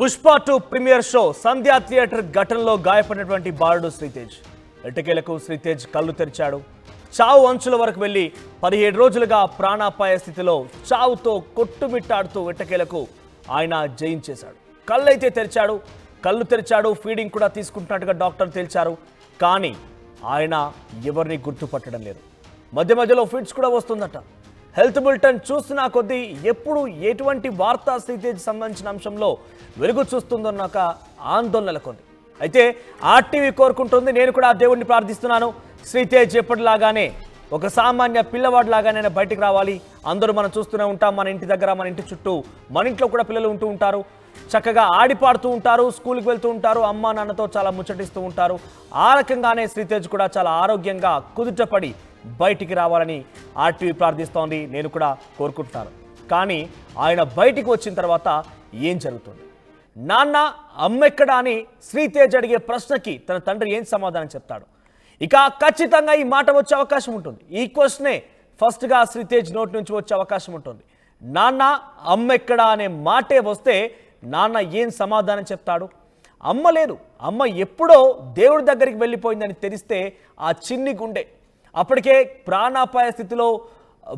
Pushpa 2 premiere show సంధ్యా theatre ఘటనలో గాయపడినటువంటి బాలుడు శ్రీతేజ్. ఎట్టకేలకు శ్రీతేజ్ కళ్ళు తెరిచాడు. చావు అంచుల వరకు వెళ్లి 17 రోజులుగా ప్రాణాపాయ స్థితిలో చావుతో కొట్టుమిట్టాడుతూ ఎట్టకేలకు ఆయన జయించేశాడు. కళ్ళైతే తెరిచాడు, కళ్ళు తెరిచాడు, ఫీడింగ్ కూడా తీసుకుంటున్నట్టుగా డాక్టర్లు తేల్చారు. కానీ ఆయన ఎవరిని గుర్తుపట్టడం లేదు. మధ్య మధ్యలో ఫిట్స్ కూడా వస్తుందట. హెల్త్ బులెటిన్ చూస్తున్నా కొద్దీ ఎప్పుడు ఎటువంటి వార్తా శ్రీతేజ్ సంబంధించిన అంశంలో వెలుగు చూస్తుందన్న ఒక ఆందోళన నెలకొంది. అయితే ఆర్టీవీ కోరుకుంటుంది, నేను కూడా దేవుడిని ప్రార్థిస్తున్నాను, శ్రీతేజ్ ఎప్పటిలాగానే ఒక సామాన్య పిల్లవాడిలాగానే బయటికి రావాలి. అందరూ మనం చూస్తూనే ఉంటాం, మన ఇంటి దగ్గర, మన ఇంటి చుట్టూ, మన ఇంట్లో కూడా పిల్లలు ఉంటూ ఉంటారు, చక్కగా ఆడిపాడుతూ ఉంటారు, స్కూల్కి వెళ్తూ ఉంటారు, అమ్మా నాన్నతో చాలా ముచ్చటిస్తూ ఉంటారు. ఆ రకంగానే శ్రీతేజ్ కూడా చాలా ఆరోగ్యంగా కుదుటపడి బయటికి రావాలని ఆర్టీవీ ప్రార్థిస్తోంది, నేను కూడా కోరుకుంటున్నాను. కానీ ఆయన బయటికి వచ్చిన తర్వాత ఏం జరుగుతుంది? నాన్న అమ్మెక్కడా అని శ్రీతేజ్ అడిగే ప్రశ్నకి తన తండ్రి ఏం సమాధానం చెప్తాడు? ఇక ఖచ్చితంగా ఈ మాట వచ్చే అవకాశం ఉంటుంది. ఈ క్వశ్చనే ఫస్ట్గా శ్రీతేజ్ నోటి నుంచి వచ్చే అవకాశం ఉంటుంది. నాన్న అమ్మెక్కడా అనే మాటే వస్తే నాన్న ఏం సమాధానం చెప్తాడు? అమ్మ లేదు, అమ్మ ఎప్పుడో దేవుడి దగ్గరికి వెళ్ళిపోయిందని తెలిస్తే ఆ చిన్ని గుండె అప్పటికే ప్రాణాపాయ స్థితిలో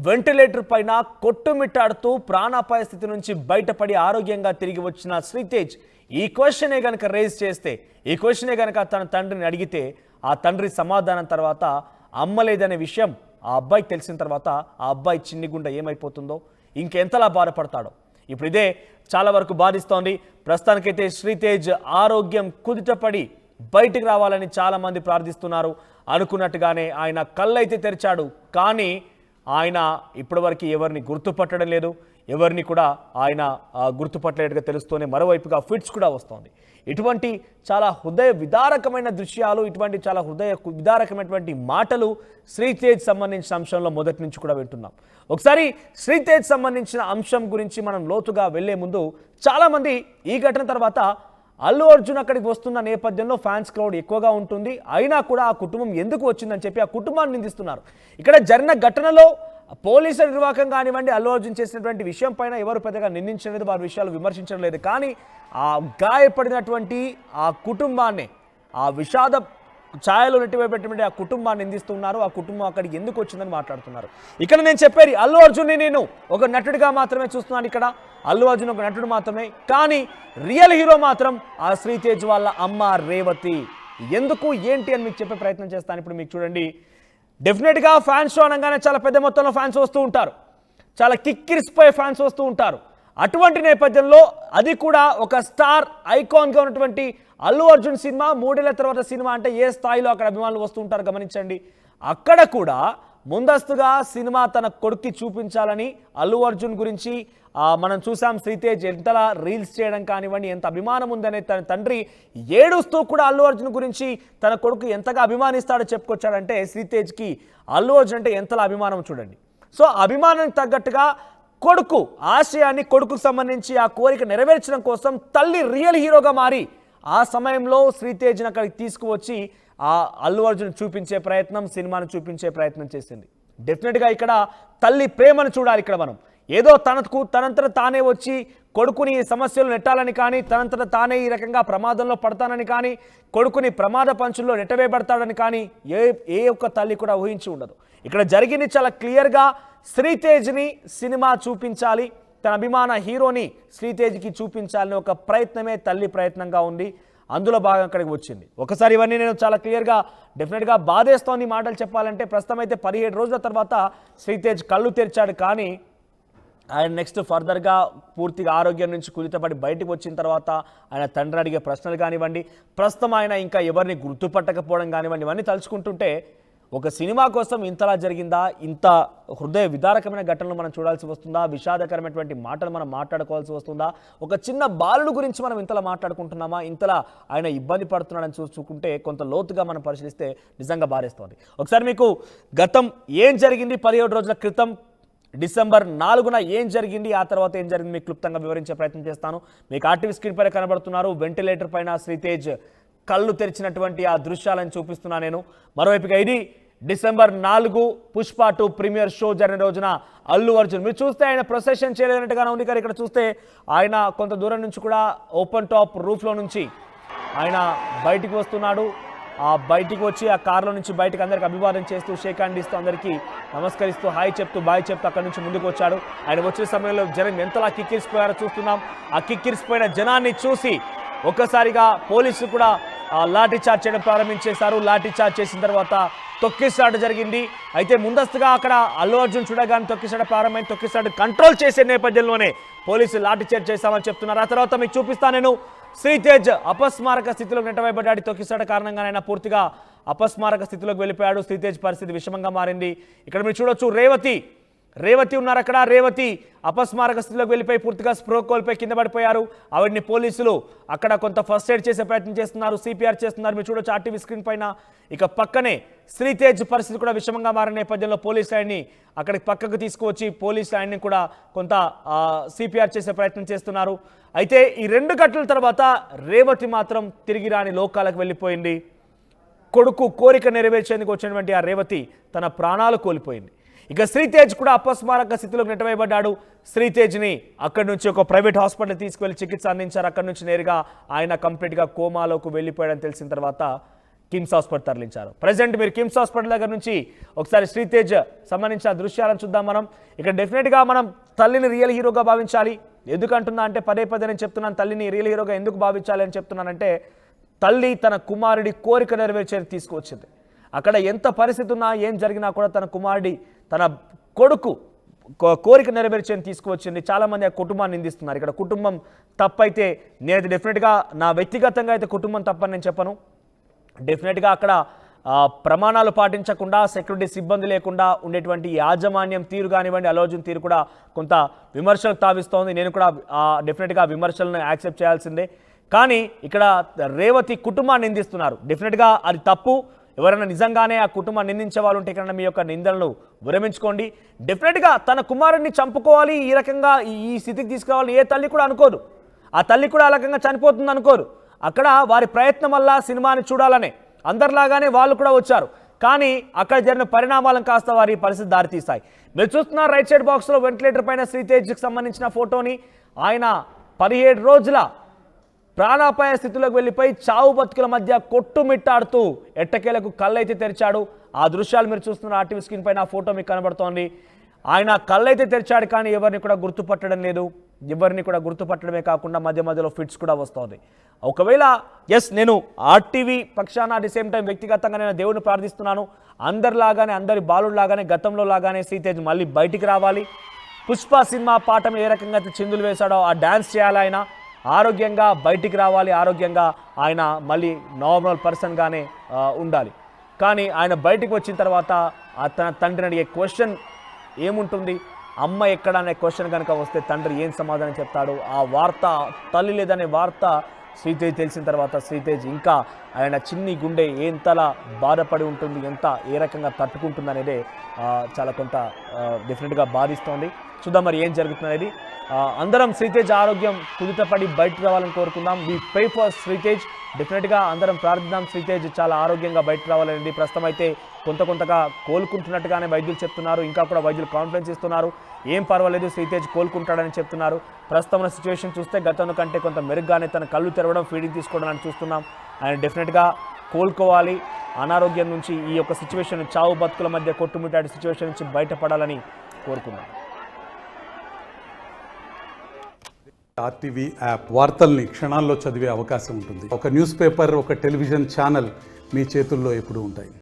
వెంటిలేటర్ పైన కొట్టుమిట్టాడుతూ ప్రాణాపాయ స్థితి నుంచి బయటపడి ఆరోగ్యంగా తిరిగి వచ్చిన శ్రీతేజ్ ఈ క్వశ్చనే కనుక రేజ్ చేస్తే, ఈ క్వశ్చనే కనుక తన తండ్రిని అడిగితే, ఆ తండ్రి సమాధానం తర్వాత అమ్మ లేదనే విషయం ఆ అబ్బాయికి తెలిసిన తర్వాత ఆ అబ్బాయి చిన్ని గుండె ఏమైపోతుందో, ఇంకెంతలా బాధపడతాడో ఇప్పుడు ఇదే చాలా వరకు బాధిస్తోంది. ప్రస్తుతానికైతే శ్రీతేజ్ ఆరోగ్యం కుదుటపడి బయటికి రావాలని చాలామంది ప్రార్థిస్తున్నారు. అనుకున్నట్టుగానే ఆయన కళ్ళైతే తెరిచాడు, కానీ ఆయన ఇప్పటివరకు ఎవరిని గుర్తుపట్టడం లేదు, ఎవరిని కూడా ఆయన గుర్తుపట్టలేట్టుగా తెలుస్తూనే మరోవైపుగా ఫిట్స్ కూడా వస్తోంది. ఇటువంటి చాలా హృదయ విదారకమైన దృశ్యాలు, ఇటువంటి చాలా హృదయ విదారకమైనటువంటి మాటలు శ్రీతేజ్ సంబంధించిన అంశంలో మొదటి నుంచి కూడా వింటున్నాం. ఒకసారి శ్రీతేజ్ సంబంధించిన అంశం గురించి మనం లోతుగా వెళ్లే ముందు చాలామంది ఈ ఘటన తర్వాత అల్లు అర్జున్ అక్కడికి వస్తున్న నేపథ్యంలో ఫ్యాన్స్ క్రౌడ్ ఎక్కువగా ఉంటుంది, అయినా కూడా ఆ కుటుంబం ఎందుకు వచ్చిందని చెప్పి ఆ కుటుంబాన్ని నిందిస్తున్నారు. ఇక్కడ జరిగిన ఘటనలో పోలీసుల నిర్వాహకం కానివ్వండి, అల్లు అర్జున్ చేసినటువంటి విషయం పైన ఎవరు పెద్దగా నిందించలేదు, వారి విషయాలు విమర్శించడం లేదు. కానీ ఆ గాయపడినటువంటి ఆ కుటుంబాన్ని, ఆ విషాద ఛాయలో నెట్టివేపెట్టినటువంటి ఆ కుటుంబాన్ని నిందిస్తున్నారు. ఆ కుటుంబం అక్కడికి ఎందుకు వచ్చిందని మాట్లాడుతున్నారు. ఇక్కడ నేను చెప్పేది, అల్లు అర్జున్ని నేను ఒక నటుడిగా మాత్రమే చూస్తున్నాను. ఇక్కడ అల్లు అర్జున్ ఒక నటుడు మాత్రమే, కానీ రియల్ హీరో మాత్రం ఆ శ్రీతేజ్ వాళ్ళ అమ్మ రేవతి. ఎందుకు ఏంటి అని మీకు చెప్పే ప్రయత్నం చేస్తాను. ఇప్పుడు మీకు చూడండి, డెఫినెట్గా ఫ్యాన్స్ షో అనగానే చాలా పెద్ద మొత్తంలో ఫ్యాన్స్ వస్తూ ఉంటారు, చాలా కిక్కిరిసిపోయే ఫ్యాన్స్ వస్తూ ఉంటారు. అటువంటి నేపథ్యంలో అది కూడా ఒక స్టార్ ఐకాన్గా ఉన్నటువంటి అల్లు అర్జున్ సినిమా, 3 ఏళ్ల తర్వాత సినిమా అంటే ఏ స్థాయిలో అక్కడ అభిమానులు వస్తూ ఉంటారు గమనించండి. అక్కడ కూడా ముందస్తుగా సినిమా తన కొడుక్కి చూపించాలని అల్లు అర్జున్ గురించి మనం చూసాం. శ్రీతేజ్ ఎంతలా రీల్స్ చేయడం కానివ్వండి, ఎంత అభిమానం ఉందనే తన తండ్రి ఏడుస్తూ కూడా అల్లు అర్జున్ గురించి తన కొడుకు ఎంతగా అభిమానిస్తాడో చెప్పుకొచ్చాడంటే శ్రీతేజ్కి అల్లు అర్జున్ అంటే ఎంతలా అభిమానం చూడండి. సో అభిమానానికి తగ్గట్టుగా కొడుకు ఆశయాన్ని, కొడుకుకు సంబంధించి ఆ కోరిక నెరవేర్చడం కోసం తల్లి రియల్ హీరోగా మారి ఆ సమయంలో శ్రీతేజ్ని అక్కడికి తీసుకువచ్చి ఆ అల్లు అర్జున్ చూపించే ప్రయత్నం, సినిమాను చూపించే ప్రయత్నం చేసింది. డెఫినెట్గా ఇక్కడ తల్లి ప్రేమను చూడాలి. ఇక్కడ మనం ఏదో తనంతట తానే వచ్చి కొడుకుని సమస్యలు నెట్టాలని కానీ, తనంతట తానే ఈ రకంగా ప్రమాదంలో పడతానని కానీ, కొడుకుని ప్రమాద పంచుల్లో నెట్టవేయబడతాడని కానీ ఏ ఒక్క తల్లి కూడా ఊహించి ఉండదు. ఇక్కడ జరిగింది చాలా క్లియర్గా, శ్రీతేజ్ని సినిమా చూపించాలి, తన అభిమాన హీరోని శ్రీతేజ్కి చూపించాలని ఒక ప్రయత్నమే తల్లి ప్రయత్నంగా ఉంది. అందులో భాగం అక్కడికి వచ్చింది. ఒకసారి ఇవన్నీ నేను చాలా క్లియర్గా డెఫినెట్గా బాధేస్తోంది మాటలు చెప్పాలంటే. ప్రస్తుతం అయితే 17 రోజుల తర్వాత శ్రీతేజ్ కళ్ళు తెరిచాడు, కానీ ఆయన నెక్స్ట్ ఫర్దర్గా పూర్తిగా ఆరోగ్యం నుంచి కుదితపడి బయటకు వచ్చిన తర్వాత ఆయన తండ్రి అడిగే ప్రశ్నలు కానివ్వండి, ప్రస్తుతం ఆయన ఇంకా ఎవరిని గుర్తుపట్టకపోవడం కానివ్వండి, ఇవన్నీ తలుచుకుంటుంటే ఒక సినిమా కోసం ఇంతలా జరిగిందా? ఇంత హృదయ విదారకమైన ఘటనలు మనం చూడాల్సి వస్తుందా? విషాదకరమైనటువంటి మాటలు మనం మాట్లాడుకోవాల్సి వస్తుందా? ఒక చిన్న బాలుడు గురించి మనం ఇంతలా మాట్లాడుకుంటున్నామా? ఇంతలా ఆయన ఇబ్బంది పడుతున్నాడని చూసుకుంటే కొంత లోతుగా మనం పరిశీలిస్తే నిజంగా బాధేస్తోంది. ఒకసారి మీకు గతం ఏం జరిగింది 17 రోజుల క్రితం డిసెంబర్ 4న ఏం జరిగింది, ఆ తర్వాత ఏం జరిగింది మీకు క్లుప్తంగా వివరించే ప్రయత్నం చేస్తాను. మీకు ఆర్టీవీ స్క్రీన్ పైన కనబడుతున్నారు, వెంటిలేటర్ పైన శ్రీతేజ్ కళ్ళు తెరిచినటువంటి ఆ దృశ్యాలను చూపిస్తున్నా నేను. మరోవైపుగా ఇది డిసెంబర్ 4 పుష్ప 2 ప్రీమియర్ షో జరిగిన రోజున అల్లు అర్జున్ మీరు చూస్తే ఆయన ప్రొసెషన్ చేయలేనట్టుగానే ఉంది. కానీ ఇక్కడ చూస్తే ఆయన కొంత దూరం నుంచి కూడా ఓపెన్ టాప్ రూఫ్లో నుంచి ఆయన బయటికి వస్తున్నాడు. ఆ బయటికి వచ్చి ఆ కార్లో నుంచి బయటకు అందరికి అభివాదం చేస్తూ షేక్ హ్యాండ్ ఇస్తూ అందరికీ నమస్కరిస్తూ హాయ్ చెప్తూ బాయ్ చెప్తూ అక్కడి నుంచి ముందుకు వచ్చాడు. ఆయన వచ్చిన సమయంలో జనం ఎంతలా కిక్కిరిసిపోయారో చూస్తున్నాం. ఆ కిక్కిరిసిపోయిన జనాన్ని చూసి ఒక్కసారిగా పోలీసులు కూడా లాఠీ చార్జ్ చేయడం ప్రారంభించేశారు. లాఠీ చార్జ్ చేసిన తర్వాత తొక్కిసాట జరిగింది. అయితే ముందస్తుగా అక్కడ అల్లు అర్జున్ చూడగానే తొక్కిసాట ప్రారంభమైన తొక్కిసాట కంట్రోల్ చేసే నేపథ్యంలోనే పోలీసులు లాఠీ చార్జ్ చేశామని చెప్తున్నారు. ఆ తర్వాత మీకు చూపిస్తాను నేను. శ్రీతేజ్ అపస్మారక స్థితిలో నెట్టవేయబడ్డాడు. తొక్కిసాట కారణంగా ఆయన పూర్తిగా అపస్మారక స్థితిలోకి వెళ్ళిపోయాడు. శ్రీతేజ్ పరిస్థితి విషమంగా మారింది. ఇక్కడ మీరు చూడొచ్చు రేవతి ఉన్నారు. అక్కడ రేవతి అపస్మారక స్థితిలోకి వెళ్ళిపోయి పూర్తిగా స్ప్రో కోల్పోయి కింద పడిపోయారు. ఆవిడ్ని పోలీసులు అక్కడ కొంత ఫస్ట్ ఎయిడ్ చేసే ప్రయత్నం చేస్తున్నారు, సిపిఆర్ చేస్తున్నారు. మీరు చూడొచ్చు ఆర్టీవీ స్క్రీన్ పైన. ఇక పక్కనే శ్రీతేజ్ పరిస్థితి కూడా విషమంగా మారిన నేపథ్యంలో పోలీసు ఆయన్ని అక్కడికి పక్కకు తీసుకువచ్చి పోలీసు ఆయన్ని కూడా కొంత సిపిఆర్ చేసే ప్రయత్నం చేస్తున్నారు. అయితే ఈ 2 గంటల తర్వాత రేవతి మాత్రం తిరిగి రాని లోకాలకు వెళ్ళిపోయింది. కొడుకు కోరిక నెరవేర్చేందుకు వచ్చినటువంటి ఆ రేవతి తన ప్రాణాలు కోల్పోయింది. ఇక శ్రీతేజ్ కూడా అపస్మారక స్థితిలో నెట్టవేయబడ్డాడు. శ్రీతేజ్ని అక్కడి నుంచి ఒక ప్రైవేట్ హాస్పిటల్ తీసుకువెళ్ళి చికిత్స అందించారు. అక్కడి నుంచి నేరుగా ఆయన కంప్లీట్గా కోమాలోకి వెళ్ళిపోయాడని తెలిసిన తర్వాత కిమ్స్ హాస్పిటల్ తరలించారు. ప్రజెంట్ మీరు కిమ్స్ హాస్పిటల్ దగ్గర నుంచి ఒకసారి శ్రీతేజ్ సంబంధించిన దృశ్యాలను చూద్దాం మనం. ఇక్కడ డెఫినెట్గా మనం తల్లిని రియల్ హీరోగా భావించాలి. ఎందుకంటున్నా అంటే పదే నేను చెప్తున్నాను, తల్లిని రియల్ హీరోగా ఎందుకు భావించాలి అని చెప్తున్నానంటే, తల్లి తన కుమారుడి కోరిక నెరవేర్చేది తీసుకువచ్చింది. అక్కడ ఎంత పరిస్థితి ఉన్నా ఏం జరిగినా కూడా తన కుమారుడి తన కొడుకు కోరిక నెరవేర్చేది తీసుకువచ్చింది. చాలామంది ఆ కుటుంబాన్ని నిందిస్తున్నారు. ఇక్కడ కుటుంబం తప్పైతే నేనైతే డెఫినెట్గా నా వ్యక్తిగతంగా అయితే కుటుంబం తప్పని నేను చెప్పను. డెఫినెట్గా అక్కడ ప్రమాణాలు పాటించకుండా సెక్యూరిటీ సిబ్బంది లేకుండా ఉండేటువంటి యాజమాన్యం తీరు కానివ్వండి, అల్లు అర్జున్ తీరు కూడా కొంత విమర్శలకు తావిస్తోంది. నేను కూడా డెఫినెట్గా విమర్శలను యాక్సెప్ట్ చేయాల్సిందే. కానీ ఇక్కడ రేవతి కుటుంబాన్ని నిందిస్తున్నారు. డెఫినెట్గా అది తప్పు. ఎవరైనా నిజంగానే ఆ కుటుంబాన్ని నిందించే వాళ్ళు ఉంటే ఇక్కడ మీ యొక్క నిందలను విరమించుకోండి. డెఫినెట్గా తన కుమారుడిని చంపుకోవాలి, ఈ రకంగా ఈ స్థితికి తీసుకురావాలని ఏ తల్లి కూడా అనుకోదు. ఆ తల్లి కూడా ఆ రకంగా చనిపోతుంది అనుకోరు. అక్కడ వారి ప్రయత్నం వల్ల సినిమాని చూడాలనే అందరిలాగానే వాళ్ళు కూడా వచ్చారు. కానీ అక్కడ జరిగిన పరిణామాలను కాస్త వారి పరిస్థితి దారితీస్తాయి. మీరు చూస్తున్నారు రైట్ సైడ్ బాక్స్లో వెంటిలేటర్ పైన శ్రీతేజ్కి సంబంధించిన ఫోటోని. ఆయన 17 రోజుల ప్రాణాపాయ స్థితిలోకి వెళ్ళిపోయి చావు బతుకుల మధ్య కొట్టుమిట్టాడుతూ ఎట్టకేలకు కళ్ళైతే తెరిచాడు. ఆ దృశ్యాలు మీరు చూస్తున్నారు ఆర్టీవీ స్క్రీన్ పైన. ఆ ఫోటో మీకు కనబడుతోంది. ఆయన కళ్ళైతే తెరిచాడు కానీ ఎవరిని కూడా గుర్తుపట్టడం లేదు. ఎవరిని కూడా గుర్తుపట్టడమే కాకుండా మధ్యలో ఫిట్స్ కూడా వస్తుంది. ఒకవేళ నేను ఆర్టీవీ పక్షాన అట్ ది సేమ్ టైం వ్యక్తిగతంగా నేను దేవుడిని ప్రార్థిస్తున్నాను. అందరిలాగానే అందరి బాలుడిలాగానే గతంలో లాగానే శ్రీతేజ్ మళ్ళీ బయటికి రావాలి. పుష్ప సినిమా పాఠం ఏ రకంగా చిందులు వేశాడో ఆ డ్యాన్స్ చేయాలి. ఆయన ఆరోగ్యంగా బయటికి రావాలి. ఆరోగ్యంగా ఆయన మళ్ళీ నార్మల్ పర్సన్గానే ఉండాలి. కానీ ఆయన బయటికి వచ్చిన తర్వాత తన తండ్రిని అడిగే క్వశ్చన్ ఏముంటుంది? అమ్మ ఎక్కడ అనే క్వశ్చన్ కనుక వస్తే తండ్రి ఏం సమాధానం చెప్తాడు? ఆ వార్త తల్లి లేదనే వార్త శ్రీతేజ్ తెలిసిన తర్వాత శ్రీతేజ్ ఇంకా ఆయన చిన్ని గుండె ఎంతలా బాధపడి ఉంటుంది, ఏ రకంగా తట్టుకుంటుంది అనేదే చాలా కొంత డెఫినెట్గా బాధిస్తోంది. చూద్దాం మరి ఏం జరుగుతున్నది. అందరం శ్రీతేజ్ ఆరోగ్యం కుదుటపడి బయటకు రావాలని కోరుకుందాం. వి ప్రే ఫర్ శ్రీతేజ్. డెఫినెట్గా అందరం ప్రార్థిద్దాం శ్రీతేజ్ చాలా ఆరోగ్యంగా బయటకు రావాలనేది. ప్రస్తుతం అయితే కొంతగా కోలుకుంటున్నట్టుగానే వైద్యులు చెప్తున్నారు. ఇంకా కూడా వైద్యులు కాన్ఫిడెన్స్ ఇస్తున్నారు. ఏం పర్వాలేదు, శ్రీతేజ్ కోలుకుంటాడని చెప్తున్నారు. ప్రస్తుతం ఉన్న సిచ్యువేషన్ చూస్తే గతంలో కంటే కొంత మెరుగ్గానే తన కళ్ళు తెరవడం, ఫీడింగ్ తీసుకోవడం అని చూస్తున్నాం. ఆయన డెఫినెట్గా కోలుకోవాలి. అనారోగ్యం నుంచి, ఈ యొక్క సిచ్యువేషన్ చావు బతుకుల మధ్య కొట్టుమిట్టాడే సిచ్యువేషన్ నుంచి బయటపడాలని కోరుకున్నాం. ఆర్టీవీ యాప్ వార్తల్ని క్షణాల్లో చదివే అవకాశం ఉంటుంది. ఒక న్యూస్ పేపర్, ఒక టెలివిజన్ ఛానల్ మీ చేతుల్లో ఎప్పుడూ ఉంటాయి.